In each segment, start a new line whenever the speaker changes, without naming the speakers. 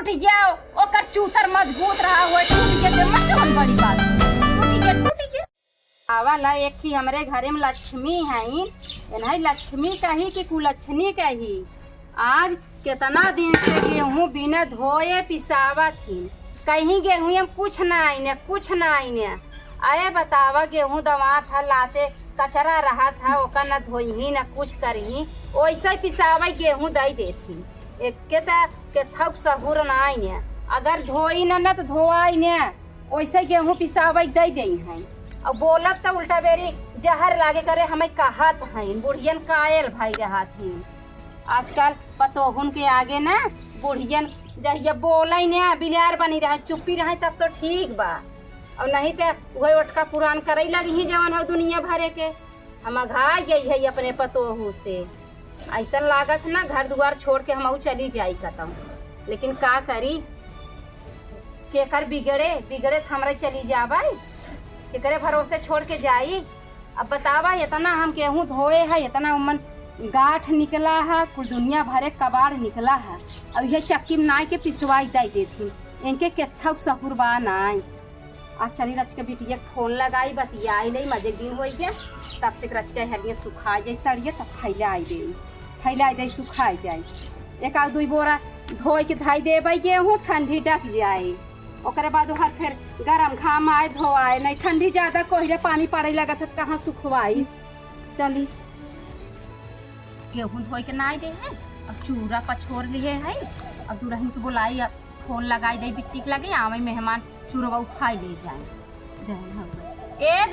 टूट जाओ ओकर चूतर मजबूत रहा हुआ टूट गया तो मत कौन बड़ी बात टूट गया आवाला एक थी हमरे घरे में लक्ष्मी है नहीं लक्ष्मी कही कि कुलक्ष्मी कही आज कितना दिन से गेहूं बिना धोए पिसावा थी कहीं गेहूं में कुछ ना आईने आए बतावा गेहूं दवा था लाते कचरा रहा था ओकर न धोई ही न कुछ करही वैसे पिसावा गेहूं दई देती एक के थक सहूर न आईने अगर धोई न तो धोआई ने वैसे गेहूं पिसावा दई दई है और बोलब तो उल्टा बेरी जहर लागे करे हमें कहत है बुढ़ियन कायल भाई रहत है आजकल पतोहुन के आगे ना बुढ़ियन जहिया बोले ने बिलार बनी रहे चुप्पी रहे तब तो ठीक बा और नहीं तो वही ओटका पुरान करे लगी ही जवन हो दुनिया भरे के हम घा गई है अपने पतोहू से ऐसा लागत ना घर दुआर छोड़ के हम चली जाई खत्म लेकिन का करी केकर बिगड़े तो हमारे चली जाबा केकरे भरोसे छोड़ के जाई अब बतावा इतना हम गेहूं धोए है इतना उमन गाठ निकला है कुछ दुनिया भरे कबाड़ निकला है अब ये चक्की में नाई के पिसवाई दे देती इनके केथा सहुर बा नाई आज चली रच के बिटिया फोन लगाई बतियाई नहीं मजे दिन हो गया तब से रच के हरिया सुखा जाए सड़िए तब फैला दे सुखा जाए एक आध दुई बोरा धोए के धाई देवे गेहूँ ठंडी डक जाए ओकरे बाद हर फिर गरम घाम आए धोआए नहीं ठंडी ज्यादा कोहरे पानी पड़े लगा तो कहाँ सुखवाई चली गेहूं धोए के नाई दे है अब चूरा पछोर लिए है अब दुल्हन तो बुलाई अब फोन लगाई दे बिट्टी के लगे आवे मेहमान चूरवा उठाई ले जाए ए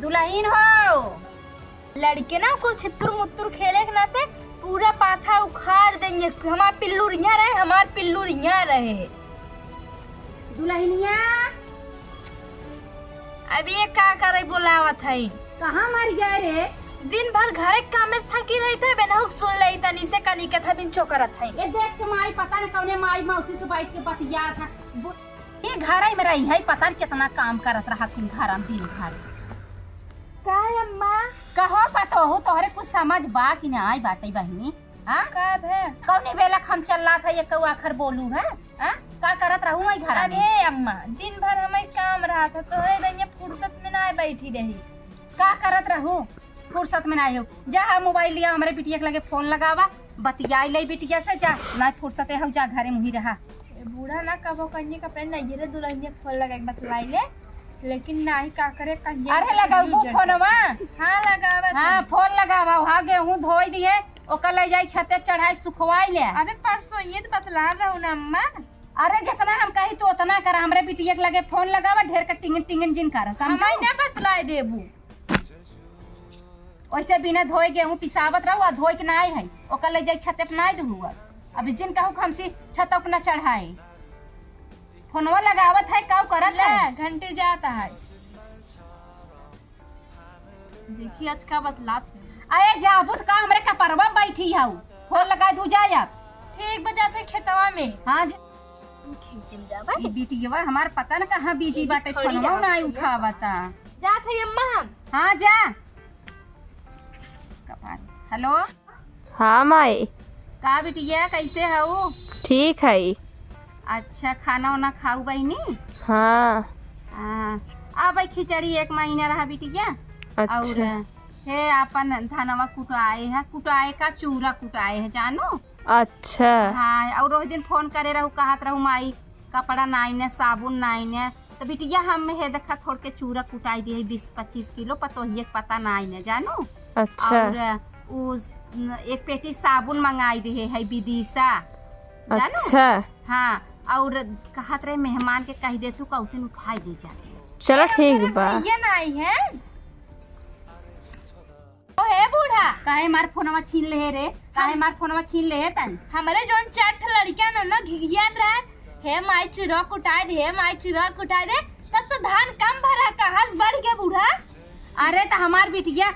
दुल्हन हो
लड़के ना कुछ छित्तुर मुत्तुर खेले के नाते पूरा पाथा उखाड़ देंगे हमार पिल्लुरिया रहे
दुल्हनिया
अभी ये का करे बुलावत है
कहाँ मर गए रे
दिन भर घरे काम में थकी रही थे बेनहुक सुन रही तनी से कनी के था बिन चोकरत है
ये देश के माई पता नहीं कौने माई मौसी से बैठ के बतिया था ये घर में रही है पता नहीं कितना काम करत रहा थी घर में दिन भर
का अम्मा
कहो पतो हो तोहरे कुछ समझ बा कि ना आई बाटे बहनी हां
कब है
कौने बेला हम चल रहा था ये कौ आखर बोलू है हां का करत रहूं मैं घर में
अबे अम्मा दिन भर हमें काम रहा था तोहरे दनिया फुर्सत में ना बैठी रही
का करत रहूं फुर्सत में ना हो जा मोबाइल लिया हमारे बिटिया के लगे फोन लगावा बतियाई ले बिटिया से जा ना फुर्सत है जा घरे मुही रहा
बूढ़ा ना कबो कन्या का अपने नैहरे दुल्हनिया फोन लगा के बतलाई ले लेकिन नहीं का करे कन्या
अरे लगाऊ फोनवा
हां लगावा
हां फोन लगावा हां गेहूं धोई दिए ओकर ले जाई छते चढ़ाई सुखवाई ले
अबे परसों ये तो बतला रहू ना अम्मा
अरे जितना हम कही तो उतना कर हमरे बिटिया के लगे फोन लगावा ढेर का टिंगन जिन कर
हमाई ना बतलाई देबू
वैसे बिना धोए गेहूं पिसावत रहो धोए के नाई है ओकर ले जाई छते पे नाई दहुआ अभी जिन कहू हमसी छत पे ना चढ़ाए फोनवा लगावत है काऊ करत
ले घंटे जाता है देखिए आज का बतला
अरे जाबुत का हमरे कपरवा बैठी हूं फोन लगा दू जाया
ठीक बजाते खेतवा में
हां
खेत में जाबा
ई बिटिया हमार पता न कहां बिजी बाटे फोनवा ना उठावता
जात है अम्मा
हां जा हेलो
हाँ माई
का बिटिया कैसे हो
ठीक है
अच्छा खाना वाना खाऊ बहनी
हाँ
अब खिचड़ी एक महीना रहा बिटिया
अच्छा।
और हे अपन धनवा कुटाए का चूरा कुटाए है जानो
अच्छा
हाँ और रोज दिन फोन करे रहू कहत रहू माई कपड़ा नाई ने साबुन नाई ने तो बिटिया हम हे देखा थोड़ के चूरा कुटाई दी है 20-25 किलो पतोहिए पता नाई ने जानो
अच्छा
और उस एक पेटी साबुन मंगाई दी है विदिशा जानो
अच्छा
हाँ और कहत रहे मेहमान के कह दे तू कौटिन उठाई ले जाते
चलो ठीक बा
ये नहीं है ओ है बूढ़ा
काहे मार फोनवा छीन ले रे काहे मार फोनवा छीन ले तन
हमारे जोन 4 लड़कियां न घिघियात रहे हे माई चुरा कुटाई दे तब तो धान कम भरा कहास बढ़ गया बूढ़ा
अरे तो हमार बिटिया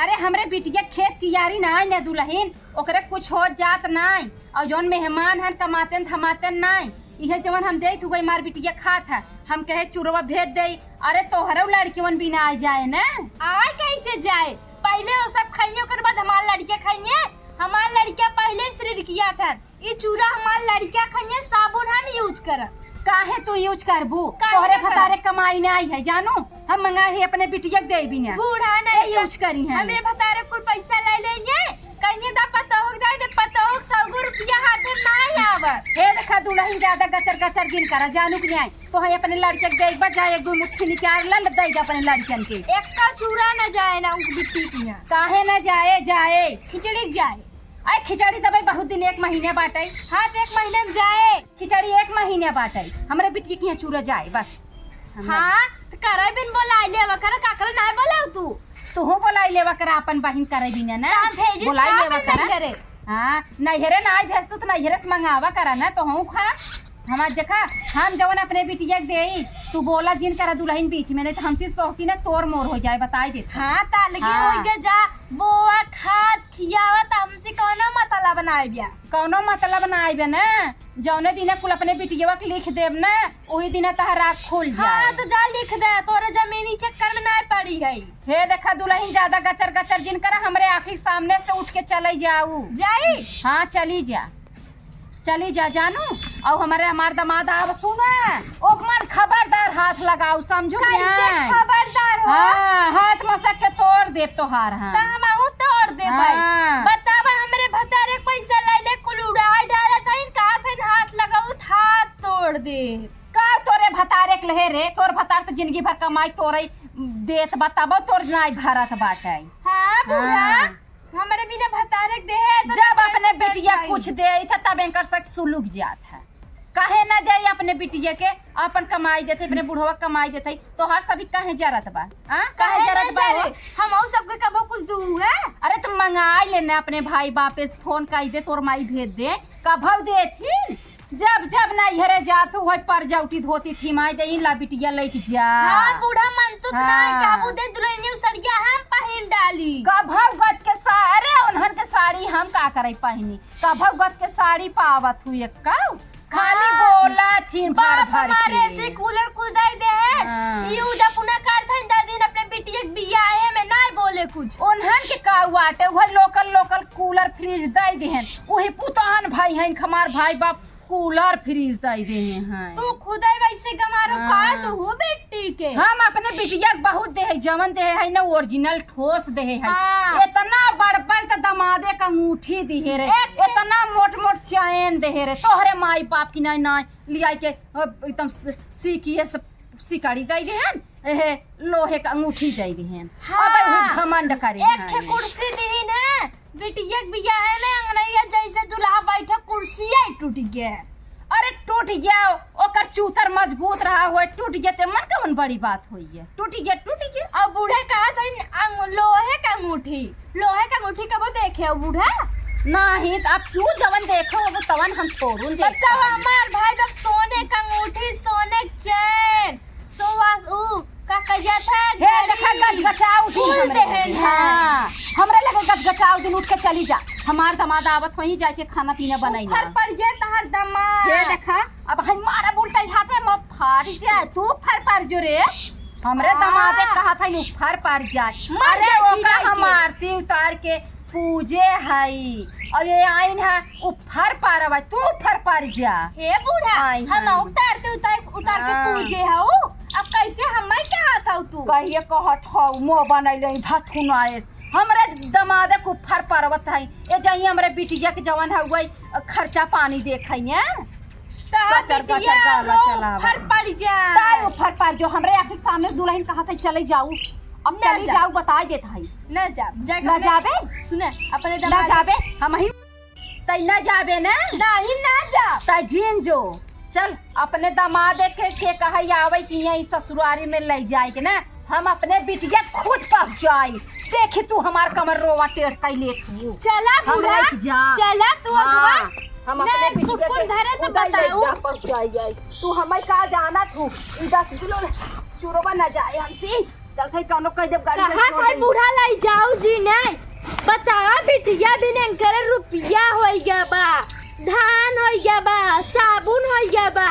अरे हमरे बिटिया खेत कियारी ना ने दुल्हन ओकरे कुछ हो जात नाई और जोन मेहमान हन कमाते थमाते नाई इहे जवन हम दे तू गई मार बिटिया खात है हम कहे चुरवा भेज दे अरे तोहरो लड़कियन बिना आ जाए ना
आए कैसे जाए पहले वो सब खाइए ओकर बाद हमार लड़के खाइए हमार लड़किया पहले से किया था। ये चूरा हमार लड़किया खाइए, साबुन हम यूज कर।
काहे तू यूज करबू?
काहे
तोहरे
न करब?
भतारे कमाई नहीं आई है जानू, हम मंगा ही अपने बिटिया के दे भी ना
बूढ़ा नहीं
यूज करी है।
हमरे भतारे कुल पैसा ले लेंगे कहीं दा पता हो जाए दे, पता हो 100 रुपया हाथे नहीं आवत।
हे देखा दुल्हन ज्यादा गचर गचर गिन करा जानू कि नहीं, तो है अपने लड़के के देख बजा एक दो मुट्ठी निकाल ला दे जा अपने लड़कन के।
एक का चूरा न जाए ना उनकी बिट्टी की यहाँ।
काहे न जाए जाए
खिचड़ी जाए।
आई खिचड़ी तब बहुत दिन 1 महीने बाटे।
हाँ तो 1 महीने में जाए
खिचड़ी 1 महीने बाटे, हमरे बिटिया के यहाँ चूरा जाए बस।
हाँ तो करे बिन बोला ले वकर काकल ना बोला तू।
तू बोलाई लेवा करा अपन बहिन करे भी ना
हम भेजी
बोलाई लेवा करा।
करे।
हाँ नैहरे ना आई भेज तो नैहरे से मंगावा करा ना, तो हूँ खा हमार देखा हम जवन अपने बिटिया के दे तू बोला जिन करा दुल्हन बीच में, नहीं तो हमसे सोचती ना तोर मोर हो जाए बताई दे।
हाँ तालगी
हाँ।
हो जा बोआ खाद खियावा त हमसे कौनो मतलब बनाए बिया।
कौनो मतलब ना आइबे ना, जौने दिन कुल अपने बिटिया के लिख देब ना वही दिन तहरा खुल जाए।
हाँ तो जा लिख दे, तोरे जमीनी चक्कर में ना पड़ी है।
हे देखा दुल्हन ज्यादा गचर गचर जिन करा हमरे आँखी सामने से उठ के चले जाऊ।
जाई
हाँ चली जा जानू। और हमार दामाद आव सुना ओकमन खबरदार हाथ लगाऊ समझू
कैसे खबरदार हो?
हाँ हाथ मसक के तोड़ देब तोहार। हाँ
त हमहू तोड़ दे भाई।
हाँ।
बतावा हमरे भतारे पैसा ले ले कुल उड़ा डाला था, कहा था हाथ लगाऊ हाथ तोड़ दे।
का तोरे भतारे के लहे रे, तोर भतार तो जिंदगी भर कमाई तोरे देत बताबो तोर नाई भरत बाटे।
हाँ बूढ़ा
हाँ।
हमारे बिना भतारे के दे तो
जब अपने बिटिया कुछ दे था तब एंकर सक सुलुक जात है। काहे न दे अपने बिटिया के, अपन कमाई देते अपने बुढ़वा कमाई देते, तो हर सभी काहे जरत बा? काहे जरत बा?
हम सबके कबो कुछ दू है।
अरे तुम मंगा लेना अपने भाई बापे से फोन कर दे, तोर माई भेज दे कभव देथिन। जब जब नैहरे जात वही पर जाउटी धोती थी माई दे ला बिटिया लेके जा।
हाँ बूढ़ा मन तो
हाँ।
ना काबू दे दुल्हनिया सड़िया हम पहन डाली।
कभव गत के सारे उन्हन के साड़ी हम का करे पहनी, कभव गत के साड़ी पावत हुई का खाली बोला थी भर
बाप
भर
हमारे
के।
से कूलर कुदाई दे है।
हाँ।
यू जब पुना कर था दादी अपने बिटिया के बियाहे में ना बोले कुछ।
उन्हन के का वाटे वही लोकल कूलर फ्रिज दे देहन, वही पुतान भाई हैं हमार भाई बाप कूलर फ्रिज दे देने हैं।
तू खुदाई वैसे गमारो का
हाँ।
तो हो बेटी के।
हम अपने बिटिया के बहुत दे है, जमन दे है ना ओरिजिनल ठोस दे है।
हाँ।
इतना बड़पन तो दमादे का अंगूठी दिहे रे, इतना मोट चैन दे रे, तोहरे माई बाप की नहीं लिया के एकदम सीखिए सिकड़ी दे देहन, एहे लोहे का अंगूठी दे देहन।
हाँ।
अब घमंड करे
एक ठे कुर्सी दीन है बिटिया के बियाहे में, अंगनैया जैसे दुल्हा बैठा कुर्सी टूट गया।
अरे टूट गया ओकर चूतर मजबूत रहा हुआ टूट गया मन कौन बड़ी बात हुई है, टूट गया।
अब बूढ़े कहा था लोहे का अंगूठी कब देखे बूढ़ा
नहीं अब क्यों जवन देखो वो तवन हम छोड़ूं दे।
बताओ हमार भाई जब सोने का अंगूठी सोने चैन सोवास का कहिया था
हे देखा गचगचाऊ दिन
फूल
हमरे
देहन
लगे। हाँ हमरे लगे गचगचाऊ दिन उठ के चली जा, हमार दामाद आवत वहीं जाके खाना पीना बनाई
फर पड़ जाए तहर दामाद।
हे देखा अब हमारा उल्टा हाथे में फाड़ जाए, तू फर पड़ जो रे हमरे
हाँ।
दामादे कहा था नु फर पड़ जाए।
मर
अरे
जाए
ओका
गिरा
हम
के।
आरती उतार के पूजे हई और ये आइन है उ फर पारवा तू फर पड़ जा।
हे बूढ़ा
आई
हम
हाँ।
उतार के
हाँ।
पूजे हऊ। अब कैसे हमें क्या था तू
कहिए कहत हौ मुँह बनैले धथुन आए हमरे दमादे को फर पर्वत है ये जाइए हमरे बिटिया के जवान है वही खर्चा पानी देखइए गचर गचर गाना चलावा।
फर पड़ जा
ताई ऊपर पर जो हमरे आखिर सामने दुल्हन कहा था चले जाऊ, अब
ना
चली
जा।
जाऊ बता देता है।
न जा
ना जाबे
सुने अपने
ना
दामाद
जाबे हम ही तई ना जाबे ना
नहीं ना जा
तई जीन जो चल अपने दामादे के कहे आवे कि यही ससुरारी में ले जाए के ना हम अपने बिटिया खुद पहुंच जाई। देखी तू हमार कमर रोवा टेढ़ कैले तू
चला
हम
बूढ़ा
लेके जा।
चला तू अगवा
हाँ, हम अपने
नहीं,
बिटिया
सुकून
के
धरे तो
खुद ही ले
बताऊं।
जा पहुंच जाई। तू हमें का जाना तू 10 किलो चूरोबा न जाए हमसे चल थे कौनो कह देब गाड़ी में
कहाँ
छोड़
कोई
दे।
बूढ़ा लाई जाऊ जी नहीं बतावा बिटिया बिन करे रुपया हो गया बा धान हो गया बा साबुन हो गया बा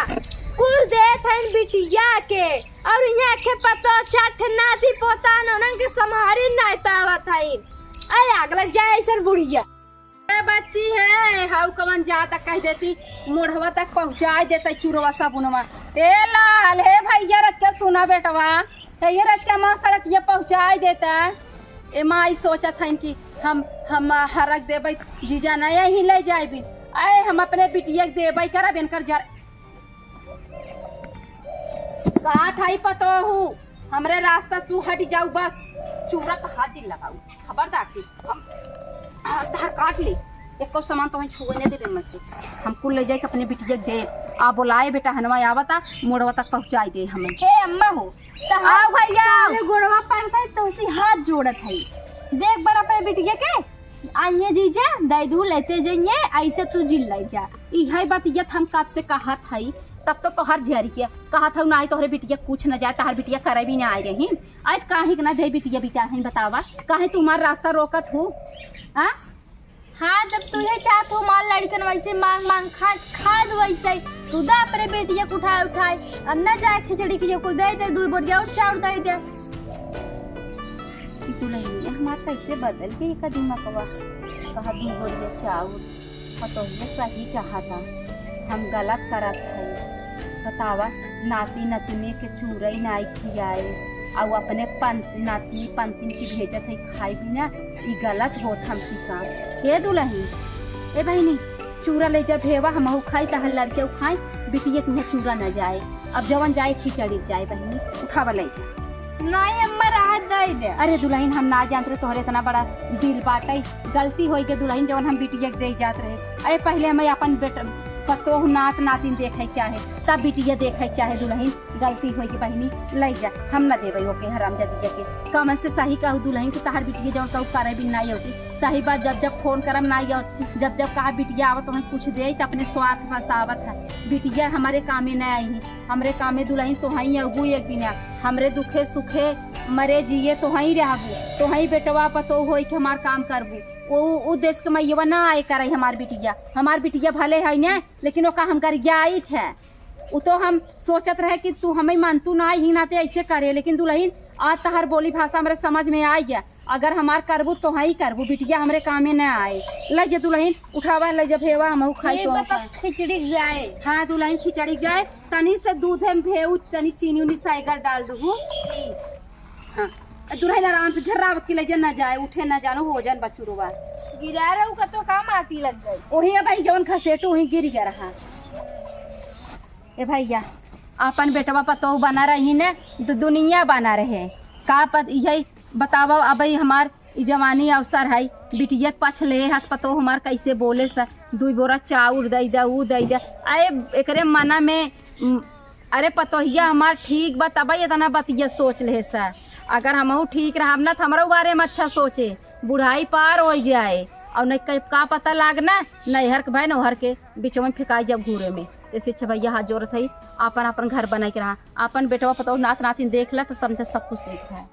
कुल दे थन बिटिया के और यहाँ के पता छठ नाती पोता ननन के समारी नहीं पावत हई। अरे आग लग जाए ऐसा बुढ़िया
ए बच्ची है हाउ कमन जा तक कह देती मोढ़वा तक पहुँचा देता चूरवा साबुनवा। ए लाल हे भैया रच के सुना बेटवा ये रच के माँ सड़क ये पहुँचा देता। ए माँ सोचा था कि हम हरक देबै जीजा नया ही ले जाबी। आए हम अपने बिटिया के देबै करा बेनकर जा कहा था ही पतो हूँ हमरे रास्ता तू हट जाऊ बस चूरा का हाथ लगाऊ खबरदार से हम धार काट ली एक सामान तो छुए नहीं देवे मन से हम कुल ले जाए अपने बिटिया दे आ बोलाए बेटा हनवा आवता मोड़वा तक पहुँचाई दे हमें।
हे अम्मा हो
आओ भैया
गोड़वा पड़ता है तो उसी हाथ जोड़त है देख बड़ा अपने बिटिया के आइए जीजा दाई दूध लेते जाइए ऐसे तू जिल लाई जा
यही बात ये हम कब से कहा था तब तो हर जरी किया कहा था ना तोहरे बिटिया कुछ न जाए तहर बिटिया करे भी ना आए रही आज काहे ना दे बिटिया बिटा है बतावा काहे तुम्हारा रास्ता रोकत हो।
हाँ जब तुझे चाहत हो माल लड़कन वैसे मांग मांग खाद वैसे तुदा अपने बेटिया को उठाए अन्ना जाए खिचड़ी की को दे दे दूध बोरिया और चाउर दे दे
तू नहीं हमार कैसे बदल के एक दिमागवा कहा दूध बोरिया चाउर पतो ही सही चाहा था हम गलत करत है बतावा नाती नतनी के चूरई नाई खियाए और अपने नाती पंतिन की भेजत है खाई भी ना ये गलत होत हम सिखा हे दुलही ए बहनी चूरा ले जा भेवा हम खाई तहर लड़के खाई बिटिया तुम्हें चूरा न जाए अब जवन जाए खिचड़ी जाए बहनी उठावा ले जा
नहीं अम्मा राहत दे दे।
अरे दुल्हन हम ना जानते तोहरे इतना बड़ा दिल बाटे गलती होई के दुल्हन जवन हम बिटिया के दे जात रहे। अरे पहले हमें अपन बेटा पतो नात नातिन देखे चाहे तब बिटिया देखे चाहे दुल्हन गलती होई के बहनी ले जा हम न देवे ओके हराम जादी के कम से सही कहू दुल्हन की तहार बिटिया जवन कहू करे भी नहीं होती सही बात जब फोन करम नहीं होती जब कहा बिटिया आवत तो कुछ दे तो अपने स्वार्थ फसावत है बिटिया हमारे कामे न आई है हमरे कामे दुल्हन तो हई अगू एक दिन हमरे दुखे सुखे मरे जिए तो हई रहबू तो हई बेटवा पतो होई के हमार काम करबू वो देश के मैया ना आए करे हमार बिटिया भले है ना लेकिन वो का हम कर आई थे वो तो हम सोचत रहे कि तू हमें मानतू ना ही नाते ऐसे करे लेकिन दुल्हन आज तहर बोली भाषा हमारे समझ में आ गया अगर हमार करबू तो ही करबू बिटिया हमरे कामे न आए ले जा दुल्हन उठावा ले जा भेवा हम खाई तो
खिचड़ी जाए।
हाँ दुल्हन खिचड़ी जाए तनी से दूध में भेऊ तनी चीनी उनी साइगर डाल दूँ। हाँ दुल्हन आराम से घर रावत के ले जा न जाए उठे न जानो हो जान बचुरुआ
गिरा रहू का तो काम आती लग गई
वही भाई जवन खसेटू वही गिर गया रहा। ए भैया अपन बेटवा पतो बना रही ने दुनिया बना रहे का पत यही बतावा अब हमार जवानी अवसर है बिटिया पछ ले हाथ पतो हमार कैसे बोले सर 2 बोरा चाउर दे दे ऊ दे दे अरे एकरे मना में अरे पतोहिया हमार ठीक बताबा इतना बतिया सोच ले सर अगर हम ठीक रहा ना तो हमारा बारे में अच्छा सोचे बुढ़ाई पार हो जाए और नहीं का पता लागना नहर के भाई नहर के बीच में फेंकाई जब घूरे में जैसे अच्छा भैया हाथ जोड़त है अपन घर बना के रहा अपन बेटवा पता नात नातिन देख ला तो समझ सब कुछ देख है।